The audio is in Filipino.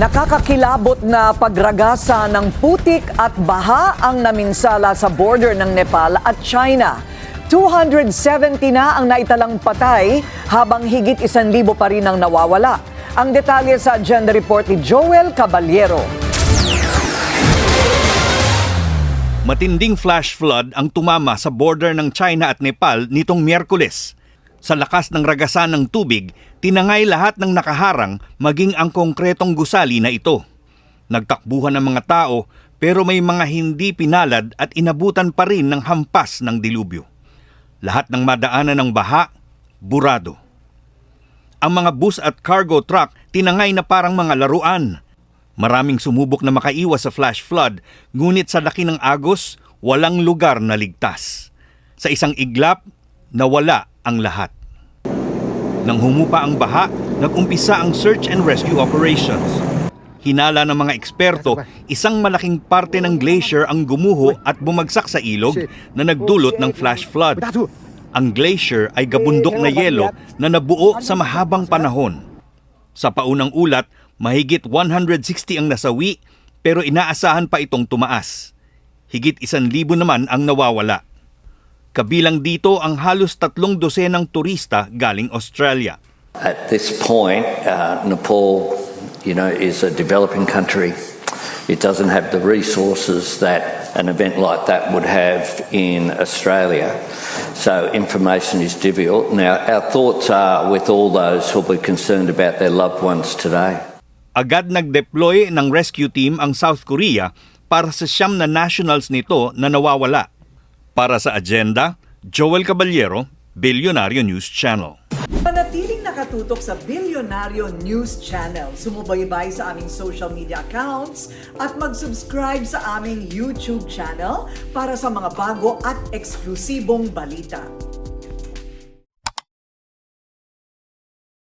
Nakakakilabot na pagragasa ng putik at baha ang naminsala sa border ng Nepal at China. 270 na ang naitalang patay habang higit 1,000 pa rin ang nawawala. Ang detalye sa agenda report ni Joel Caballero. Matinding flash flood ang tumama sa border ng China at Nepal nitong Miyerkules. Sa lakas ng ragasan ng tubig, tinangay lahat ng nakaharang maging ang konkretong gusali na ito. Nagtakbuhan ang mga tao pero may mga hindi pinalad at inabutan pa rin ng hampas ng dilubyo. Lahat ng madaanan ng baha, burado. Ang mga bus at cargo truck tinangay na parang mga laruan. Maraming sumubok na makaiwas sa flash flood, ngunit sa laki ng agos, walang lugar na ligtas. Sa isang iglap, nawala ang lahat. Nang humupa ang baha, nag-umpisa ang search and rescue operations. Hinala ng mga eksperto, isang malaking parte ng glacier ang gumuho at bumagsak sa ilog na nagdulot ng flash flood. Ang glacier ay gabundok na yelo na nabuo sa mahabang panahon. Sa paunang ulat, mahigit 160 ang nasawi pero inaasahan pa itong tumaas. Higit 1,000 naman ang nawawala. Kabilang dito ang halos 3 dosenang turista galing Australia. At this point, Nepal, is a developing country. It doesn't have the resources that an event like that would have in Australia. So information is difficult. Now, our thoughts are with all those who will be concerned about their loved ones today. Agad nag-deploy ng rescue team ang South Korea para sa 9 na nationals nito na nawawala. Para sa agenda, Joel Caballero, Bilyonaryo News Channel. Manatiling nakatutok sa Bilyonaryo News Channel. Sumubaybay sa aming social media accounts at mag-subscribe sa aming YouTube channel para sa mga bago at eksklusibong balita.